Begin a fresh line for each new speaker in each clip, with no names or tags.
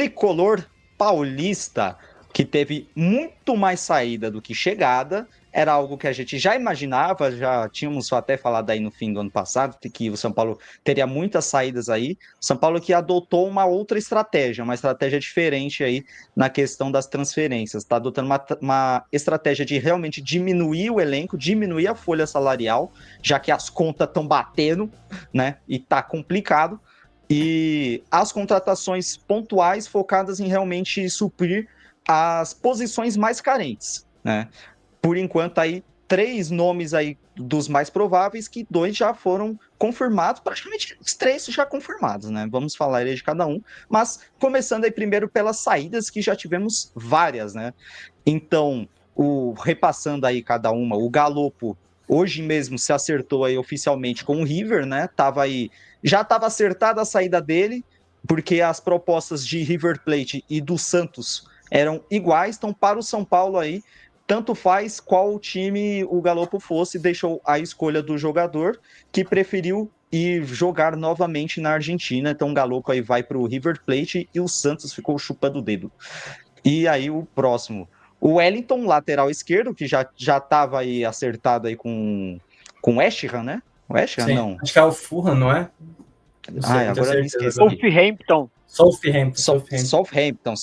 tricolor paulista, que teve muito mais saída do que chegada, era algo que a gente já imaginava, já tínhamos até falado aí no fim do ano passado, que o São Paulo teria muitas saídas aí. O São Paulo que adotou uma outra estratégia, uma estratégia diferente aí na questão das transferências. Está adotando uma estratégia de realmente diminuir o elenco, diminuir a folha salarial, já que as contas estão batendo, né? E tá complicado. E as contratações pontuais focadas em realmente suprir as posições mais carentes, né? Por enquanto, aí, 3 nomes aí dos mais prováveis, que 2 já foram confirmados, praticamente os 3 já confirmados, né? Vamos falar aí de cada um, mas começando aí primeiro pelas saídas, que já tivemos várias, né? Então, repassando aí cada uma, o Galopo hoje mesmo se acertou aí oficialmente com o River, né? Já estava acertada a saída dele, porque as propostas de River Plate e do Santos eram iguais, então para o São Paulo aí, tanto faz qual time o Galopo fosse, deixou a escolha do jogador, que preferiu ir jogar novamente na Argentina. Então o Galopo aí vai para o River Plate e o Santos ficou chupando o dedo. E aí o próximo, o Wellington, lateral esquerdo, que já estava aí acertado aí com o West Ham, né? West Ham,
Sim,
não.
acho que é o Fulham, não é? Não sei, não tenho
Agora me
certeza.
esqueci.
Southampton.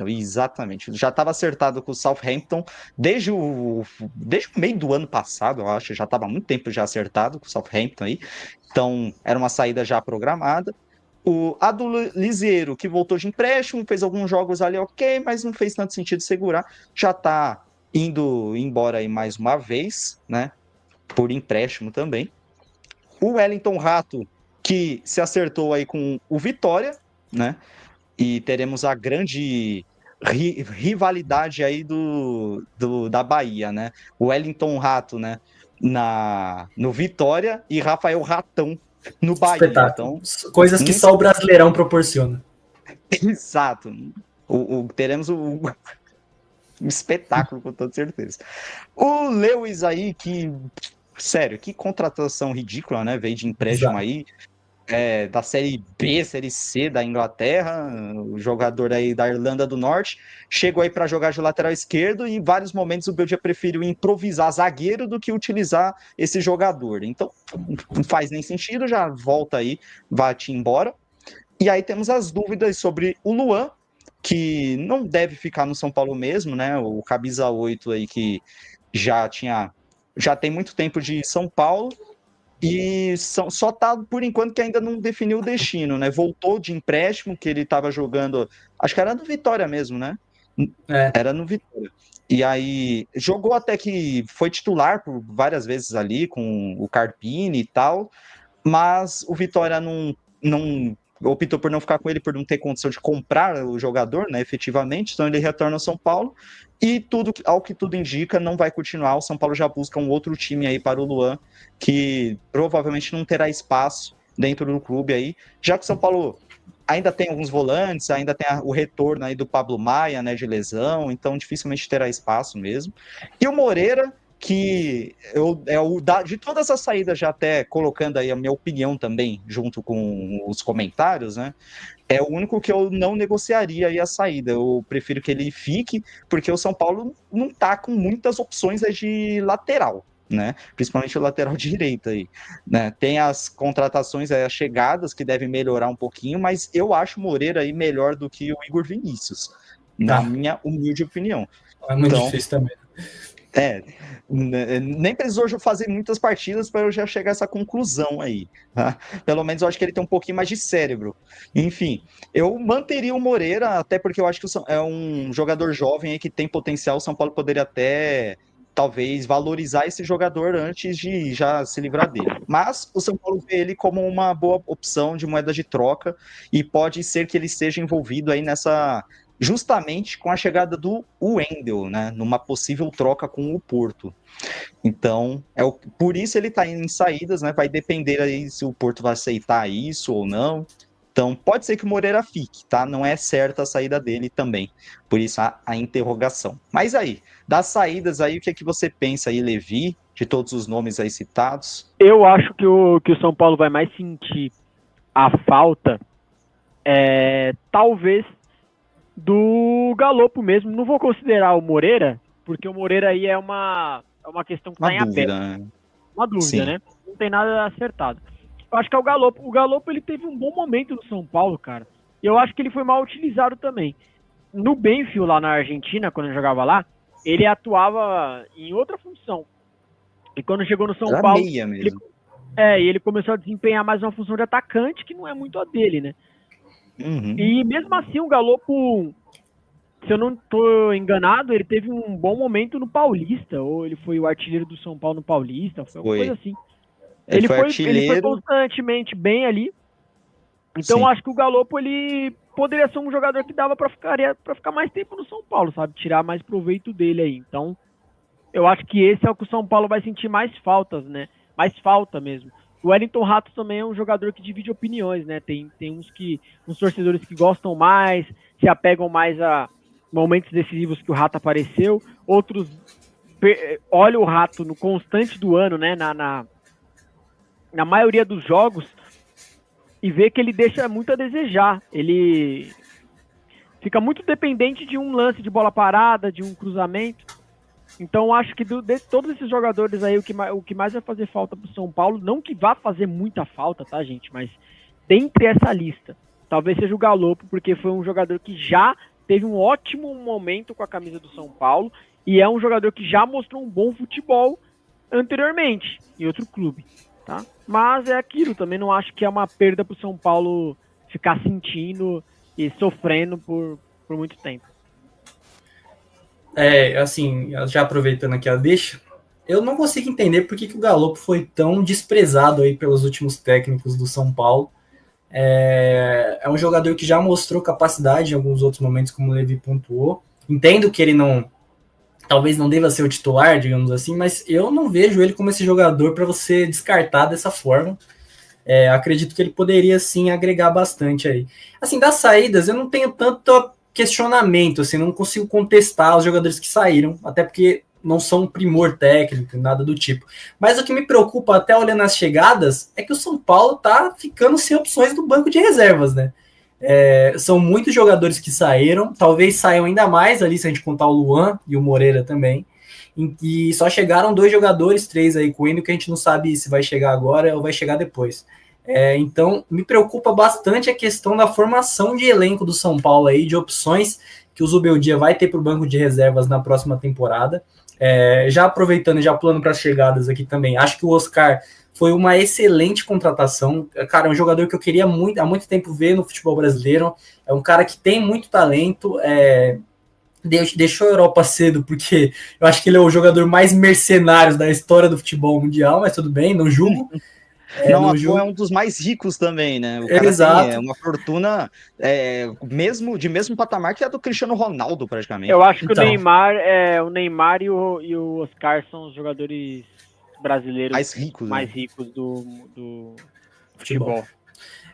Exatamente. Já estava acertado com o Southampton desde o meio do ano passado, eu acho. Já estava há muito tempo já acertado com o Southampton aí. Então, era uma saída já programada. O Ado Liseiro, que voltou de empréstimo, fez alguns jogos ali ok, mas não fez tanto sentido segurar. Já está indo embora aí mais uma vez, né? Por empréstimo também. O Wellington Rato, que se acertou aí com o Vitória, né? E teremos a grande rivalidade aí da Bahia, né? O Wellington Rato, né? No Vitória e Rafael Ratão no Bahia.
Espetáculo.
Então,
Coisas que só o Brasileirão proporciona.
Exato. Teremos um espetáculo, com toda certeza. O Lewis aí, sério, que contratação ridícula, né? Veio de empréstimo aí, da Série B, Série C da Inglaterra, o jogador aí da Irlanda do Norte, chegou aí para jogar de lateral esquerdo e em vários momentos o Beldia preferiu improvisar zagueiro do que utilizar esse jogador. Então, não faz nem sentido, já volta aí, vai-te embora. E aí temos as dúvidas sobre o Luan, que não deve ficar no São Paulo mesmo, né? O camisa 8 aí que já tem muito tempo de São Paulo e só tá por enquanto que ainda não definiu o destino, né? Voltou de empréstimo que ele estava jogando, acho que era no Vitória mesmo, né? Era no Vitória. E aí jogou até que foi titular por várias vezes ali com o Carpini e tal, mas o Vitória não optou por não ficar com ele, por não ter condição de comprar o jogador, né, efetivamente, então ele retorna ao São Paulo e ao que tudo indica, não vai continuar. O São Paulo já busca um outro time aí para o Luan, que provavelmente não terá espaço dentro do clube aí, já que o São Paulo ainda tem alguns volantes, ainda tem o retorno aí do Pablo Maia, né, de lesão, então dificilmente terá espaço mesmo. E o Moreira, que de todas as saídas, já até colocando aí a minha opinião também, junto com os comentários, né? É o único que eu não negociaria aí a saída. Eu prefiro que ele fique, porque o São Paulo não tá com muitas opções aí de lateral, né? Principalmente o lateral direito aí, né? Tem as contratações, as chegadas que devem melhorar um pouquinho, mas eu acho o Moreira aí melhor do que o Igor Vinícius, na minha humilde opinião.
É muito difícil também.
Nem precisou fazer muitas partidas para eu já chegar a essa conclusão aí. Tá? Pelo menos eu acho que ele tem um pouquinho mais de cérebro. Enfim, eu manteria o Moreira, até porque eu acho que é um jogador jovem aí que tem potencial. O São Paulo poderia até, talvez, valorizar esse jogador antes de já se livrar dele. Mas o São Paulo vê ele como uma boa opção de moeda de troca e pode ser que ele esteja envolvido aí justamente com a chegada do Wendel, né, numa possível troca com o Porto. Então, por isso ele está em saídas, né, vai depender aí se o Porto vai aceitar isso ou não. Então, pode ser que o Moreira fique, tá? Não é certa a saída dele também. Por isso, a interrogação. Mas aí, das saídas aí, o que é que você pensa aí, Levi, de todos os nomes aí citados?
Eu acho que o São Paulo vai mais sentir a falta, talvez, Do Galopo mesmo. Não vou considerar o Moreira, porque o Moreira aí é uma questão que está em aberto.
Né?
Uma dúvida,
Sim.
né? Não tem nada acertado. Eu acho que é o Galopo. O Galopo, ele teve um bom momento no São Paulo, cara. E eu acho que ele foi mal utilizado também. No Banfield, lá na Argentina, quando ele jogava lá, ele atuava em outra função. E quando chegou no São
Era
Paulo,
meia mesmo.
ele começou a desempenhar mais uma função de atacante, que não é muito a dele, né?
Uhum.
E mesmo assim, o Galopo, se eu não estou enganado, ele teve um bom momento no Paulista, ou ele foi o artilheiro do São Paulo no Paulista, foi alguma coisa assim. Ele foi constantemente bem ali. Então, eu acho que o Galopo, ele poderia ser um jogador que dava para ficar mais tempo no São Paulo, sabe? Tirar mais proveito dele aí. Então, eu acho que esse é o que o São Paulo vai sentir mais faltas, né? Mais falta mesmo. O Wellington Rato também é um jogador que divide opiniões, né? Tem uns torcedores que gostam mais, se apegam mais a momentos decisivos que o Rato apareceu. Outros olham o Rato no constante do ano, né? Na maioria dos jogos, e vê que ele deixa muito a desejar. Ele fica muito dependente de um lance de bola parada, de um cruzamento. Então, acho que de todos esses jogadores aí, o que mais vai fazer falta pro São Paulo, não que vá fazer muita falta, tá, gente? Mas dentre essa lista, talvez seja o Galopo, porque foi um jogador que já teve um ótimo momento com a camisa do São Paulo e é um jogador que já mostrou um bom futebol anteriormente em outro clube, tá? Mas é aquilo, também não acho que é uma perda pro São Paulo ficar sentindo e sofrendo por muito tempo.
Assim, já aproveitando aqui a deixa, eu não consigo entender por que o Galopo foi tão desprezado aí pelos últimos técnicos do São Paulo. É um jogador que já mostrou capacidade em alguns outros momentos, como o Levi pontuou. Entendo que ele talvez não deva ser o titular, digamos assim, mas eu não vejo ele como esse jogador para você descartar dessa forma. Acredito que ele poderia sim agregar bastante aí. Assim, das saídas, eu não tenho tanto questionamento, assim, não consigo contestar os jogadores que saíram, até porque não são um primor técnico, nada do tipo. Mas o que me preocupa, até olhando as chegadas, é que o São Paulo tá ficando sem opções do banco de reservas, né? São muitos jogadores que saíram, talvez saiam ainda mais ali, se a gente contar o Luan e o Moreira também, e só chegaram 2 jogadores, 3 aí com ele, que a gente não sabe se vai chegar agora ou vai chegar depois. Então, me preocupa bastante a questão da formação de elenco do São Paulo aí, de opções que o Zubeldia vai ter para o banco de reservas na próxima temporada. Já aproveitando e já pulando para as chegadas aqui também, acho que o Oscar foi uma excelente contratação. Cara, é um jogador que eu queria há muito tempo ver no futebol brasileiro. É um cara que tem muito talento, deixou a Europa cedo, porque eu acho que ele é o jogador mais mercenário da história do futebol mundial, mas tudo bem, não julgo.
É um dos mais ricos também, né? O cara tem uma fortuna de mesmo patamar que a do Cristiano Ronaldo, praticamente.
Eu acho que o Neymar e o Oscar são os jogadores brasileiros mais ricos do futebol.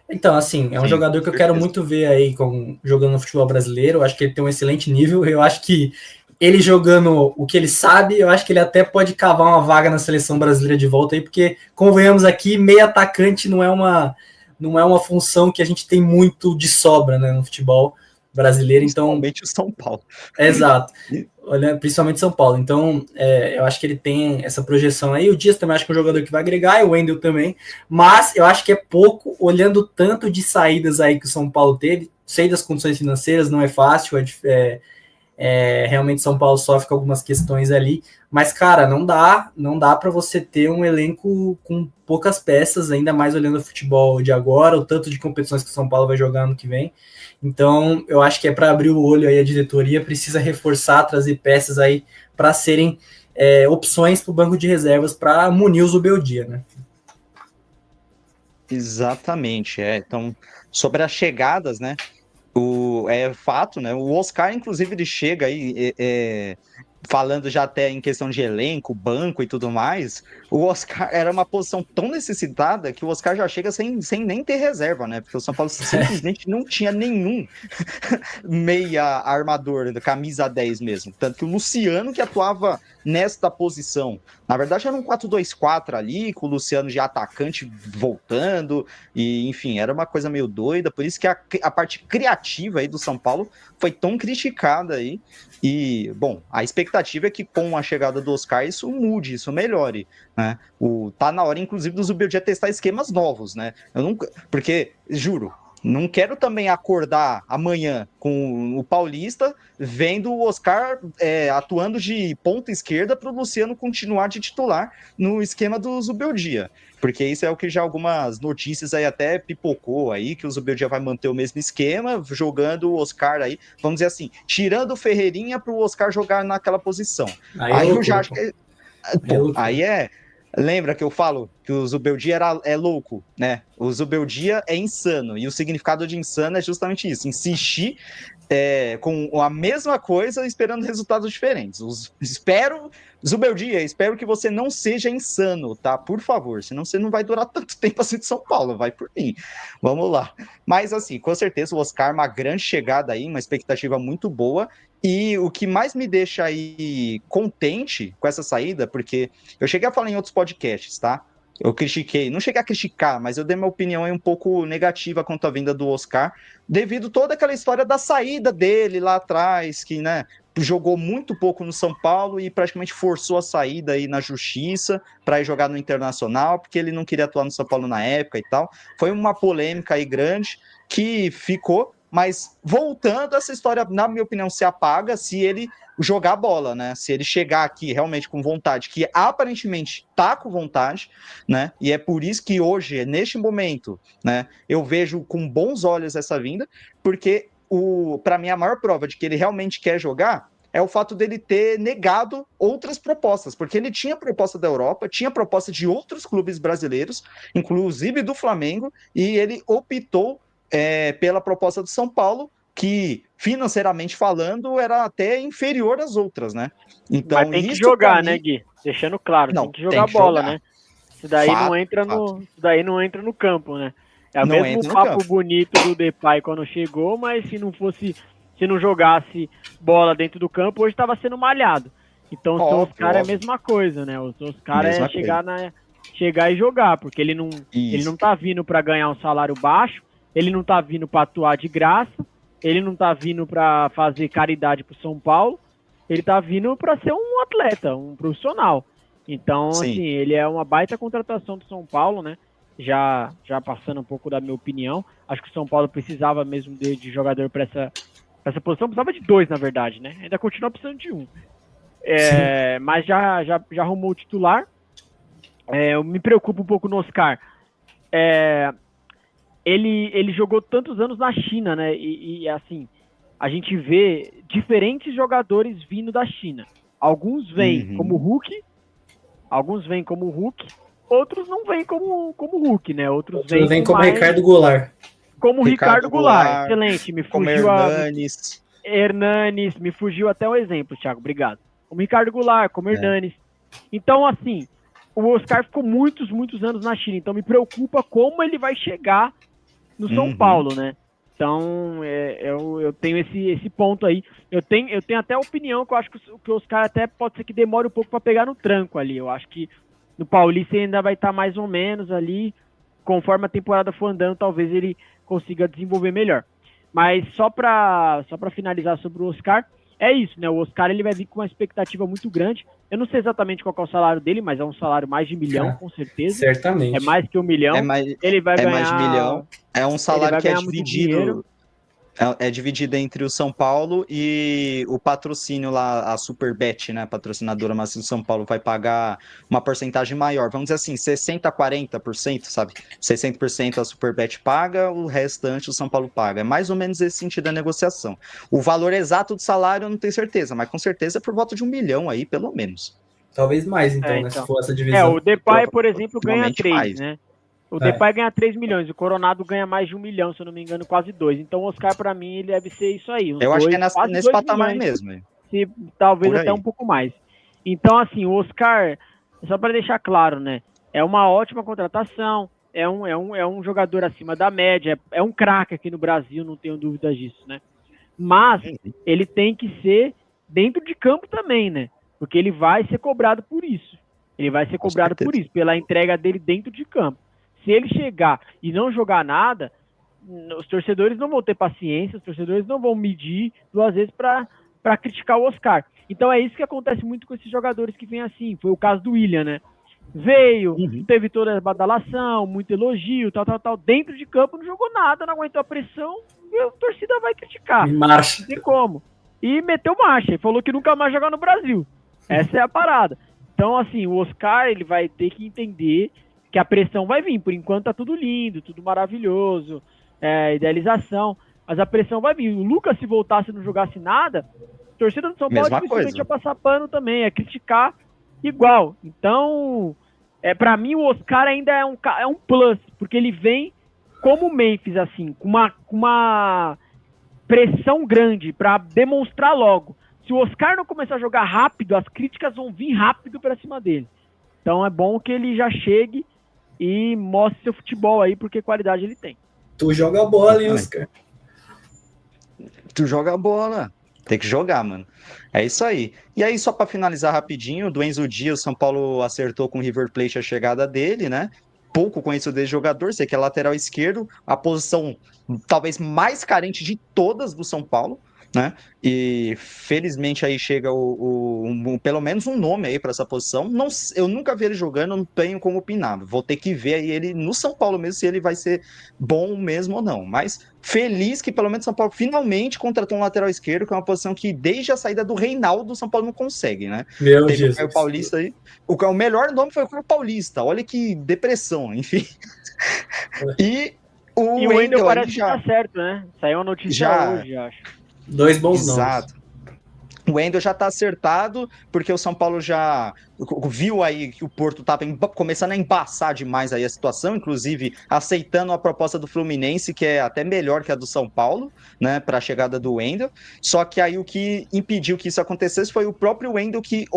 Então, assim, é um jogador que eu quero muito ver aí jogando no futebol brasileiro. Eu acho que ele tem um excelente nível. Eu acho que ele jogando o que ele sabe, eu acho que ele até pode cavar uma vaga na seleção brasileira de volta aí, porque, convenhamos aqui, meio atacante não é uma função que a gente tem muito de sobra, né, no futebol brasileiro.
Principalmente o São Paulo.
Exato. Principalmente São Paulo. Então, eu acho que ele tem essa projeção aí. O Dias também acho que é um jogador que vai agregar, e o Wendel também. Mas eu acho que é pouco, olhando tanto de saídas aí que o São Paulo teve. Sei das condições financeiras, não é fácil, realmente São Paulo sofre com algumas questões ali, mas cara, não dá para você ter um elenco com poucas peças, ainda mais olhando o futebol de agora, o tanto de competições que o São Paulo vai jogar ano que vem. Então eu acho que para abrir o olho aí a diretoria precisa reforçar, trazer peças aí para serem opções para o banco de reservas para munir o Zubeldia, né?
Exatamente, então sobre as chegadas, né? É fato, né? O Oscar, inclusive, ele chega aí. falando já até em questão de elenco, banco e tudo mais, o Oscar era uma posição tão necessitada que o Oscar já chega sem nem ter reserva, né? Porque o São Paulo simplesmente não tinha nenhum meia armador, camisa 10 mesmo. Tanto que o Luciano que atuava nesta posição. Na verdade era um 4-2-4 ali, com o Luciano de atacante voltando, e enfim, era uma coisa meio doida, por isso que a parte criativa aí do São Paulo foi tão criticada aí. E, bom, a expectativa é que com a chegada do Oscar isso mude, isso melhore, né? Tá na hora, inclusive, do Zubeldia testar esquemas novos, né? Porque, juro, não quero também acordar amanhã com o Paulista vendo o Oscar atuando de ponta esquerda para o Luciano continuar de titular no esquema do Zubeldia. Porque isso é o que já algumas notícias aí até pipocou aí, que o Zubeldia vai manter o mesmo esquema, jogando o Oscar aí, vamos dizer assim, tirando o Ferreirinha para o Oscar jogar naquela posição. Aí eu já acho que... Lembra que eu falo que o Zubeldia é louco, né? O Zubeldia é insano, e o significado de insano é justamente isso, insistir com a mesma coisa esperando resultados diferentes. Zubeldia, espero que você não seja insano, tá? Por favor, senão você não vai durar tanto tempo assim de São Paulo, vai por mim. Vamos lá. Mas assim, com certeza o Oscar, uma grande chegada aí, uma expectativa muito boa, e o que mais me deixa aí contente com essa saída, porque eu cheguei a falar em outros podcasts, tá? Eu critiquei, não cheguei a criticar, mas eu dei minha opinião aí um pouco negativa quanto à vinda do Oscar, devido a toda aquela história da saída dele lá atrás, que, né, jogou muito pouco no São Paulo e praticamente forçou a saída aí na justiça para ir jogar no Internacional, porque ele não queria atuar no São Paulo na época e tal. Foi uma polêmica aí grande que ficou, mas voltando, essa história, na minha opinião, se apaga se ele jogar bola, né? Se ele chegar aqui realmente com vontade, que aparentemente tá com vontade, né? E é por isso que hoje, neste momento, né, eu vejo com bons olhos essa vinda, porque para mim a maior prova de que ele realmente quer jogar é o fato dele ter negado outras propostas, porque ele tinha proposta da Europa, tinha proposta de outros clubes brasileiros, inclusive do Flamengo, e ele optou pela proposta do São Paulo, que, financeiramente falando, era até inferior às outras, né?
Então, mas tem que jogar, né, Gui? Deixando claro, tem que jogar bola, né? Isso daí não entra isso daí não entra no campo, né? É o mesmo papo bonito do Depay quando chegou, mas se não jogasse bola dentro do campo, hoje estava sendo malhado. Então o Oscar é a mesma coisa, né? O Oscar é chegar e jogar, porque ele não tá vindo para ganhar um salário baixo, ele não tá vindo para atuar de graça, ele não tá vindo para fazer caridade pro São Paulo, ele tá vindo para ser um atleta, um profissional. Então, assim, ele é uma baita contratação do São Paulo, né? Já passando um pouco da minha opinião, acho que o São Paulo precisava mesmo de jogador para essa posição, precisava de 2, na verdade, né? Ainda continua precisando de 1. Mas já arrumou o titular. Eu me preocupo um pouco no Oscar. Ele jogou tantos anos na China, né? E assim, a gente vê diferentes jogadores vindo da China. Alguns vêm como Hulk, outros não vêm como Hulk, né? Outros vêm
como Ricardo Goulart.
Como Ricardo Goulart, excelente. Me fugiu Hernanes, me fugiu até o exemplo, Thiago, obrigado. Como Ricardo Goulart, como Hernanes. Então, assim, o Oscar ficou muitos anos na China, então me preocupa como ele vai chegar no São Paulo, né? Então, eu tenho esse ponto aí. Eu tenho até a opinião que eu acho que o Oscar até pode ser que demore um pouco para pegar no tranco ali. Eu acho que no Paulista ele ainda vai estar mais ou menos ali. Conforme a temporada for andando, talvez ele consiga desenvolver melhor. Mas só para finalizar sobre o Oscar, é isso, né? O Oscar ele vai vir com uma expectativa muito grande. Eu não sei exatamente qual é o salário dele, mas é um salário mais de 1 milhão, com certeza.
Certamente.
É mais que 1 milhão. Ele vai ganhar
mais de 1 milhão. É um salário que é dividido. É dividido entre o São Paulo e o patrocínio lá, a Superbet, né? A patrocinadora maciça do São Paulo vai pagar uma porcentagem maior. Vamos dizer assim, 60% a 40%, sabe? 60% a Superbet paga, o restante o São Paulo paga. É mais ou menos esse sentido da negociação. O valor exato do salário eu não tenho certeza, mas com certeza é por volta de 1 milhão aí, pelo menos.
Talvez mais, então, né? Se for essa divisão.
O Depay, por exemplo, ganha 3, né? O Depay ganha 3 milhões, o Coronado ganha mais de 1 milhão, se eu não me engano, quase 2. Então o Oscar, pra mim, ele deve ser isso aí.
Eu acho que é nesse patamar mesmo.
ser talvez até um pouco mais. Então, assim, o Oscar, só para deixar claro, né? É uma ótima contratação, é um jogador acima da média, é um craque aqui no Brasil, não tenho dúvidas disso, né? Mas ele tem que ser dentro de campo também, né? Porque ele vai ser cobrado por isso. Ele vai ser cobrado por isso, pela entrega dele dentro de campo. Se ele chegar e não jogar nada, os torcedores não vão ter paciência, os torcedores não vão medir 2 vezes para criticar o Oscar. Então é isso que acontece muito com esses jogadores que vêm assim. Foi o caso do William, né? Veio, teve toda a badalação, muito elogio, tal. Dentro de campo não jogou nada, não aguentou a pressão, e a torcida vai criticar.
Marcha.
Não tem como. E meteu marcha, e falou que nunca mais jogar no Brasil. Essa é a parada. Então, assim, o Oscar, ele vai ter que entender que a pressão vai vir. Por enquanto tá tudo lindo, tudo maravilhoso, idealização, mas a pressão vai vir. O Lucas, se voltasse e não jogasse nada, a torcida do São Paulo dificilmente ia passar pano também, ia criticar igual. Então, para mim, o Oscar ainda é um plus, porque ele vem como o Memphis, assim, com uma pressão grande para demonstrar logo. Se o Oscar não começar a jogar rápido, as críticas vão vir rápido para cima dele. Então é bom que ele já chegue e mostre seu futebol aí, porque qualidade ele tem.
Tu joga bola, hein, Oscar?
Tu joga bola. Tem que jogar, mano. É isso aí. E aí, só para finalizar rapidinho, do Enzo Dias, o São Paulo acertou com o River Plate a chegada dele, né? Pouco conheço desse jogador, sei que é lateral esquerdo, a posição talvez mais carente de todas do São Paulo, né? E felizmente aí chega pelo menos um nome aí para essa posição. Eu nunca vi ele jogando, não tenho como opinar. Vou ter que ver aí ele no São Paulo mesmo, se ele vai ser bom mesmo ou não. Mas feliz que pelo menos São Paulo finalmente contratou um lateral esquerdo, que é uma posição que desde a saída do Reinaldo, o São Paulo não consegue, né? Teve o Caio Paulista aí. O melhor nome foi o Caio Paulista. Olha que depressão, enfim. E o
Wendel parece que tá certo, né? Saiu a notícia hoje, acho.
2 bons nomes.
Exato. O Wendel já tá acertado, porque o São Paulo já viu aí que o Porto tava começando a embaçar demais aí a situação, inclusive aceitando a proposta do Fluminense, que é até melhor que a do São Paulo, né, para a chegada do Wendel. Só que aí o que impediu que isso acontecesse foi o próprio Wendel que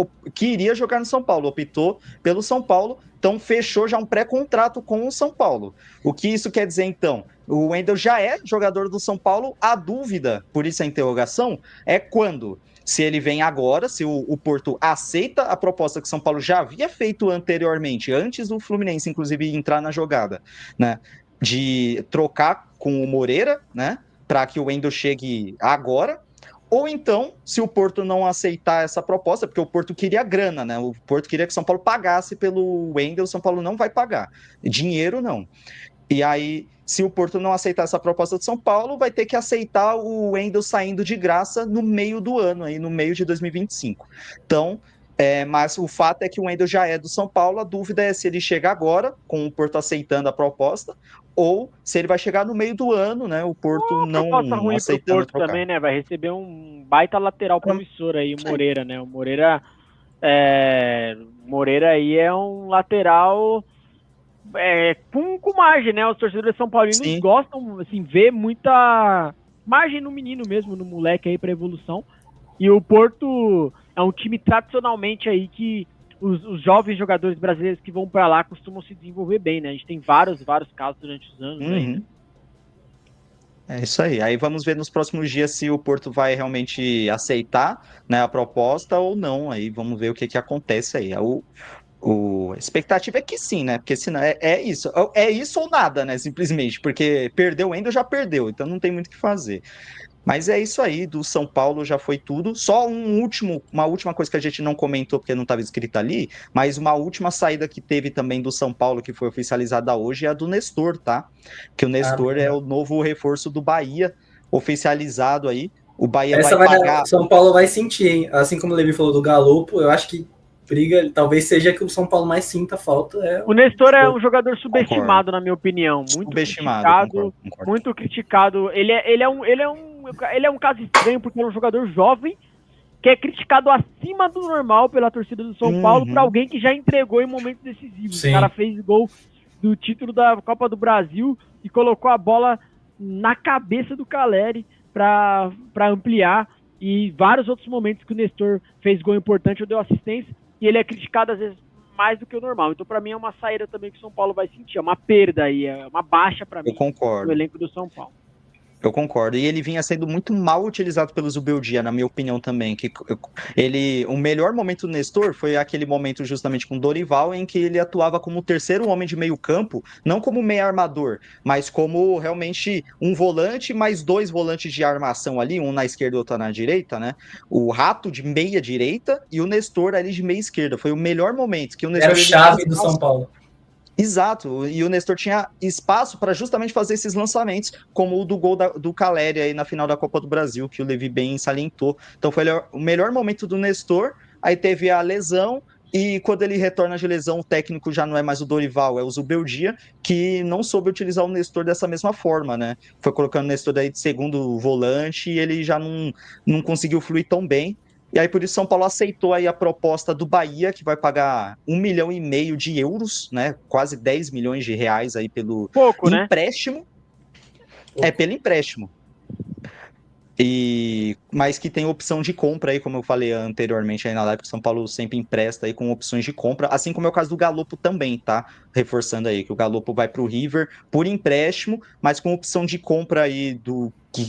iria jogar no São Paulo, optou pelo São Paulo, então fechou já um pré-contrato com o São Paulo. O que isso quer dizer, então? O Wendel já é jogador do São Paulo, a dúvida, por isso a interrogação, é quando? Se ele vem agora, se o Porto aceita a proposta que o São Paulo já havia feito anteriormente, antes do Fluminense, inclusive, entrar na jogada, né? De trocar com o Moreira, né? Para que o Wendel chegue agora. Ou então, se o Porto não aceitar essa proposta, porque o Porto queria grana, né? O Porto queria que o São Paulo pagasse pelo Wendel, o São Paulo não vai pagar. Dinheiro, não. E aí, se o Porto não aceitar essa proposta do São Paulo, vai ter que aceitar o Wendel saindo de graça no meio do ano, aí, no meio de 2025. Então, mas o fato é que o Wendel já é do São Paulo, a dúvida é se ele chega agora, com o Porto aceitando a proposta, ou se ele vai chegar no meio do ano, né? O Porto não aceitando
o Porto trocar. Também, né? Vai receber um baita lateral promissor aí, o Moreira, né? O Moreira aí é um lateral com margem, né? Os torcedores são paulinos gostam, assim, ver muita margem no menino mesmo, no moleque aí para evolução. E o Porto é um time tradicionalmente aí que os jovens jogadores brasileiros que vão para lá costumam se desenvolver bem, né? A gente tem vários casos durante os anos aí, né?
É isso aí. Aí vamos ver nos próximos dias se o Porto vai realmente aceitar, né, a proposta ou não. Aí vamos ver o que acontece aí. A expectativa é que sim, né? Porque senão é isso ou nada, né? Simplesmente, porque perdeu o Wendel, já perdeu, então não tem muito o que fazer. Mas é isso aí, do São Paulo já foi tudo. Só uma última coisa que a gente não comentou, porque não estava escrita ali, mas uma última saída que teve também do São Paulo, que foi oficializada hoje, é a do Nestor, tá? Que o Nestor é o novo reforço do Bahia, oficializado aí. O Bahia vai pagar...
O São Paulo vai sentir, hein? Assim como o Levi falou do Galopo, eu acho que briga, talvez seja que o São Paulo mais sinta falta.
O Nestor é um jogador subestimado, na minha opinião. Muito criticado. Ele é um caso estranho, porque é um jogador jovem que é criticado acima do normal pela torcida do São Paulo para alguém que já entregou em momentos decisivos. Sim. O cara fez gol do título da Copa do Brasil e colocou a bola na cabeça do Caleri para ampliar. e vários outros momentos que o Nestor fez gol importante ou deu assistência, e ele é criticado às vezes mais do que o normal. Então, para mim, é uma saída também que o São Paulo vai sentir, é uma perda aí, é uma baixa para mim no elenco do São Paulo.
Eu concordo. E ele vinha sendo muito mal utilizado pelo Zubeldia, na minha opinião também. O melhor momento do Nestor foi aquele momento justamente com o Dorival, em que ele atuava como o terceiro homem de meio campo, não como meio armador, mas como realmente um volante mais 2 volantes de armação ali, um na esquerda e outro na direita, né? O Rato de meia direita e o Nestor ali de meia esquerda. Foi o melhor momento que o Nestor...
Era o chave do São Paulo.
Exato, e o Nestor tinha espaço para justamente fazer esses lançamentos, como o do gol do Caleri aí na final da Copa do Brasil, que o Levi bem salientou. Então foi o melhor momento do Nestor, aí teve a lesão, e quando ele retorna de lesão, o técnico já não é mais o Dorival, é o Zubeldia, que não soube utilizar o Nestor dessa mesma forma, né? Foi colocando o Nestor daí de segundo volante, e ele já não conseguiu fluir tão bem. E aí, por isso, São Paulo aceitou aí a proposta do Bahia, que vai pagar 1,5 milhão de euros, né? Quase 10 milhões de reais aí pelo empréstimo. Né? Pelo empréstimo. Mas que tem opção de compra aí, como eu falei anteriormente aí na live, que o São Paulo sempre empresta aí com opções de compra, assim como é o caso do Galopo também, tá? Reforçando aí que o Galopo vai pro River por empréstimo, mas com opção de compra aí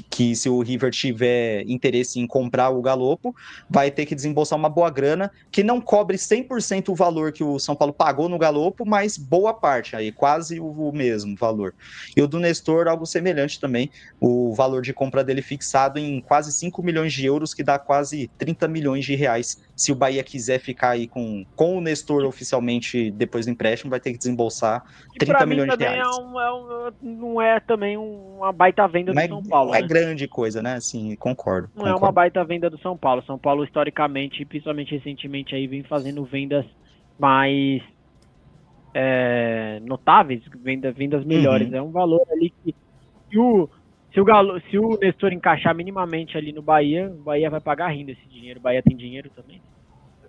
que se o River tiver interesse em comprar o Galopo, vai ter que desembolsar uma boa grana, que não cobre 100% o valor que o São Paulo pagou no Galopo, mas boa parte aí, quase o mesmo valor. E o do Nestor, algo semelhante também, o valor de compra dele fixado em quase 5 milhões de euros, que dá quase 30 milhões de reais. Se o Bahia quiser ficar aí com o Nestor oficialmente depois do empréstimo, vai ter que desembolsar 30 milhões de reais.
Não é também uma baita venda do São Paulo.
Não é grande coisa, né? Assim, concordo.
Não é uma baita venda do São Paulo. São Paulo, historicamente, principalmente recentemente, aí vem fazendo vendas mais notáveis, vendas melhores. É um valor ali que se o Nestor encaixar minimamente ali no Bahia, o Bahia vai pagar rindo esse dinheiro. O Bahia tem dinheiro também.